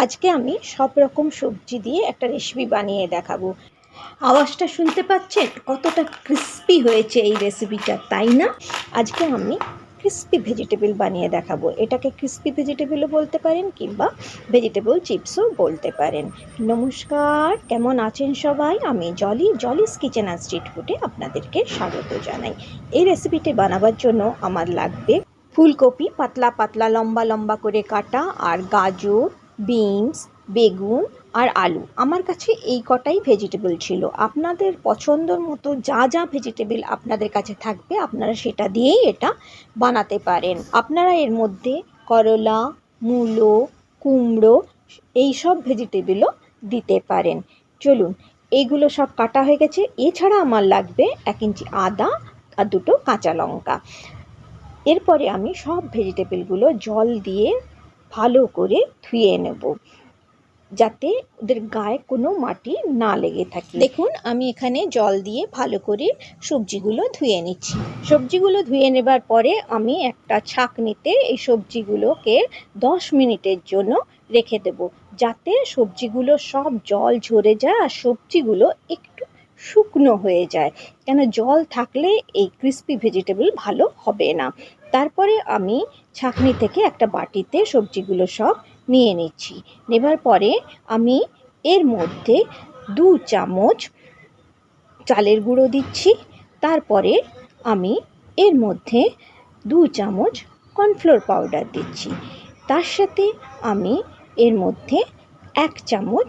আজকে আমি সব রকম সবজি দিয়ে একটা রেসিপি বানিয়ে দেখাবো। আওয়াজটা শুনতে পাচ্ছেন কতটা ক্রিস্পি হয়েছে এই রেসিপিটা, তাই না? আজকে আমি ক্রিস্পি ভেজিটেবল বানিয়ে দেখাবো। এটাকে ক্রিস্পি ভেজিটেবলও বলতে পারেন কিংবা ভেজিটেবল চিপসও বলতে পারেন। নমস্কার, কেমন আছেন সবাই? আমি জলিস কিচেন অ্যান্ড স্ট্রিট ফুডে আপনাদেরকে স্বাগত জানাই। এই রেসিপিটি বানাবার জন্য আমার লাগবে ফুলকপি পাতলা পাতলা লম্বা লম্বা করে কাটা, আর গাজর, বিনস, বেগুন আর আলু। আমার কাছে এই কটাই ভেজিটেবল ছিল। আপনাদের পছন্দর মতো যা যা ভেজিটেবল আপনাদের কাছে থাকবে আপনারা সেটা দিয়েই এটা বানাতে পারেন। আপনারা এর মধ্যে করলা, মূলো, কুমড়ো এই সব ভেজিটেবলও দিতে পারেন। চলুন, এইগুলো সব কাটা হয়ে গেছে। এছাড়া আমার লাগবে 1 ইঞ্চি আদা আর 2টো কাঁচা লঙ্কা। এরপরে আমি সব ভেজিটেবলগুলো জল দিয়ে ভালো করে ধুয়ে নেব, যাতে ওদের গায়ে কোনো মাটি না লেগে থাকে। দেখুন, আমি এখানে জল দিয়ে ভালো করে সবজিগুলো ধুয়ে নিচ্ছি। সবজিগুলো ধুয়ে নেবার পরে আমি একটা ছাঁকনিতে এই সবজিগুলোকে 10 মিনিটের জন্য রেখে দেব, যাতে সবজিগুলো সব জল ঝরে যায় আর সবজিগুলো একটু শুকনো হয়ে যায়। কেন, জল থাকলে এই ক্রিস্পি ভেজিটেবল ভালো হবে না। তারপরে আমি ছাঁকনি থেকে একটা বাটিতে সবজিগুলো সব নিয়ে নিচ্ছি। নেবার পরে আমি এর মধ্যে 2 চামচ চালের গুঁড়ো দিচ্ছি। তারপরে আমি এর মধ্যে 2 চামচ কর্নফ্লোর পাউডার দিচ্ছি। তার সাথে আমি এর মধ্যে 1 চামচ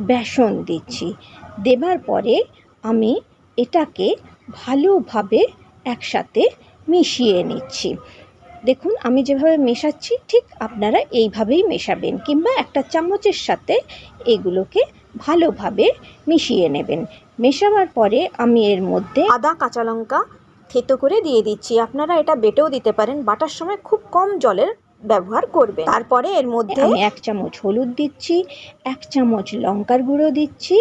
বেসন দিচ্ছি। দেবার পরে আমি এটাকে ভালোভাবে একসাথে মিশিয়ে নিচ্ছি। দেখুন, আমি যেভাবে মেশাচ্ছি ঠিক আপনারা এইভাবেই মেশাবেন, কিংবা একটা চামচের সাথে এগুলোকে ভালোভাবে মিশিয়ে নেবেন। মেশাবার পরে আমি এর মধ্যে আদা কাঁচা লঙ্কা থেতো করে দিয়ে দিচ্ছি। আপনারা এটা বেটেও দিতে পারেন, বাটার সময় খুব কম জলের ব্যবহার করবেন। তারপরে এর মধ্যে আমি 1 চামচ হলুদ দিচ্ছি, 1 চামচ লঙ্কার গুঁড়ো দিচ্ছি,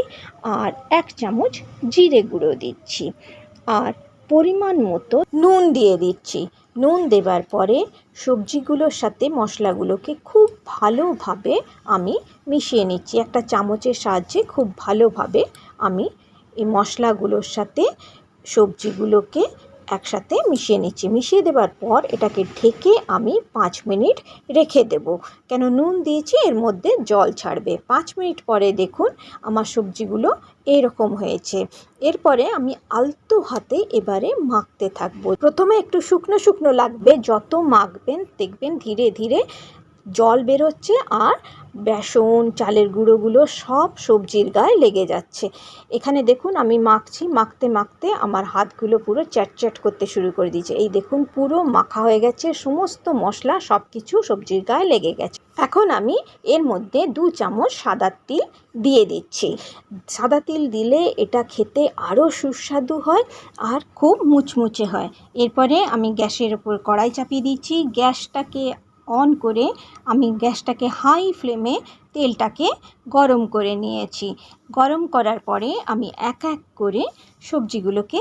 আর 1 চামচ জিরে গুঁড়ো দিচ্ছি, আর পরিমাণ মতো নুন দিয়ে দিচ্ছি। নুন দেবার পরে সবজিগুলোর সাথে মশলাগুলোকে খুব ভালোভাবে আমি মিশিয়ে নিচ্ছি। একটা চামচের সাহায্যে খুব ভালোভাবে আমি এই মশলাগুলোর সাথে সবজিগুলোকে একসাথে মিশিয়ে নিচ্ছি। মিশিয়ে দেবার পর এটাকে ঢেকে আমি 5 মিনিট রেখে দেব। কেন, নুন দিয়েছি, এর মধ্যে জল ছাড়বে। 5 মিনিট পরে দেখুন আমার সবজিগুলো এরকম হয়েছে। এরপরে আমি আলতো হাতে এবারে মাখতে থাকবো। প্রথমে একটু শুকনো শুকনো লাগবে, যত মাখবেন দেখবেন ধীরে ধীরে জল বেরোচ্ছে আর বেসন চালের গুঁড়োগুলো সব সবজির গায়ে লেগে যাচ্ছে। এখানে দেখুন আমি মাখছি, মাখতে মাখতে আমার হাতগুলো পুরো চ্যাটচ্যাট করতে শুরু করে দিয়েছে। এই দেখুন পুরো মাখা হয়ে গেছে, সমস্ত মশলা সব কিছু সবজির গায়ে লেগে গেছে। এখন আমি এর মধ্যে 2 চামচ সাদা তিল দিয়ে দিচ্ছি। সাদা তিল দিলে এটা খেতে আরও সুস্বাদু হয় আর খুব মুচমুচে হয়। এরপরে আমি গ্যাসের ওপর কড়াই চাপিয়ে দিচ্ছি। গ্যাসটাকে অন করে আমি গ্যাসটাকে হাই ফ্লেমে তেলটাকে গরম করে নিয়েছি। গরম করার পরে আমি এক এক করে সবজিগুলোকে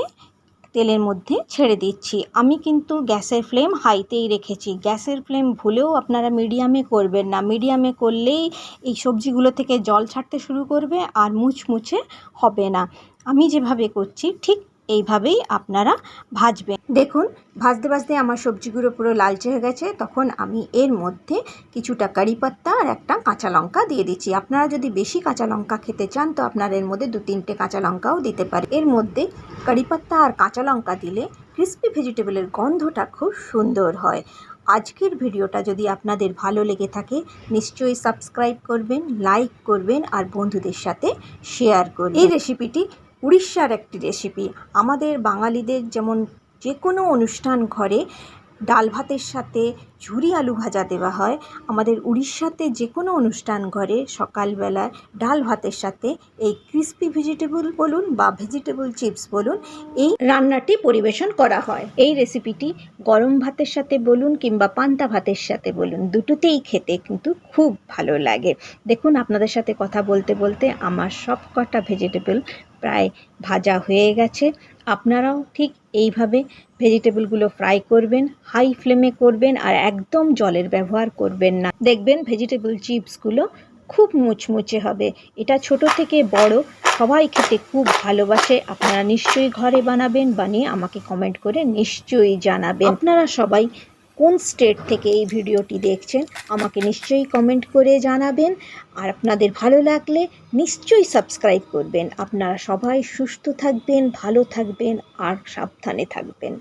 তেলের মধ্যে ছেড়ে দিচ্ছি। আমি কিন্তু গ্যাসের ফ্লেম হাইতেই রেখেছি। গ্যাসের ফ্লেম ভুলেও আপনারা মিডিয়ামে করবেন না। মিডিয়ামে করলেই এই সবজিগুলো থেকে জল ছাড়তে শুরু করবে আর মুচমুচে হবে না। আমি যেভাবে করছি ঠিক এইভাবেই আপনারা ভাজবেন। দেখুন, ভাজতে ভাজতে আমার সবজিগুলো পুরো লালচে হয়ে গেছে। তখন আমি এর মধ্যে কিছুটা কারি পাত্তা আর একটা কাঁচা লঙ্কা দিয়ে দিচ্ছি। আপনারা যদি বেশি কাঁচা লঙ্কা খেতে চান তো আপনারা এর মধ্যে 2-3টে কাঁচা লঙ্কাও দিতে পারেন। এর মধ্যে কারি পাত্তা আর কাঁচা লঙ্কা দিলে ক্রিস্পি ভেজিটেবলের গন্ধটা খুব সুন্দর হয়। আজকের ভিডিওটা যদি আপনাদের ভালো লেগে থাকে নিশ্চয়ই সাবস্ক্রাইব করবেন, লাইক করবেন আর বন্ধুদের সাথে শেয়ার করবেন। এই রেসিপিটি উড়িষ্যার একটি রেসিপি। আমাদের বাঙালিদের যেমন যে কোনো অনুষ্ঠান ঘরে ডাল ভাতের সাথে ঝুরি আলু ভাজা দেওয়া হয়, আমাদের উড়িষ্যাতে যে কোনো অনুষ্ঠান ঘরে সকালবেলায় ডাল ভাতের সাথে এই ক্রিস্পি ভেজিটেবল বলুন বা ভেজিটেবল চিপস বলুন, এই রান্নাটি পরিবেশন করা হয়। এই রেসিপিটি গরম ভাতের সাথে বলুন কিংবা পান্তা ভাতের সাথে বলুন, দুটোতেই খেতে কিন্তু খুব ভালো লাগে। দেখুন, আপনাদের সাথে কথা বলতে বলতে আমার সব কটা ভেজিটেবল প্রায় ভাজা হয়ে গেছে। আপনারাও ঠিক এইভাবে ভেজিটেবলগুলো ফ্রাই করবেন, হাই ফ্লেমে করবেন আর একদম জলের ব্যবহার করবেন না। দেখবেন ভেজিটেবল চিপসগুলো খুব মুচমুচে হবে। এটা ছোট থেকে বড় সবাই খেতে খুব ভালোবাসে। আপনারা নিশ্চয়ই ঘরে বানাবেন, বানিয়ে আমাকে কমেন্ট করে নিশ্চয়ই জানাবেন। আপনারা সবাই কোন স্টেট থেকে এই ভিডিওটি দেখছেন আমাকে নিশ্চয়ই কমেন্ট করে জানাবেন। আর আপনাদের ভালো লাগলে নিশ্চয়ই সাবস্ক্রাইব করবেন। আপনারা সবাই সুস্থ থাকবেন, ভালো থাকবেন আর সাবধানে থাকবেন।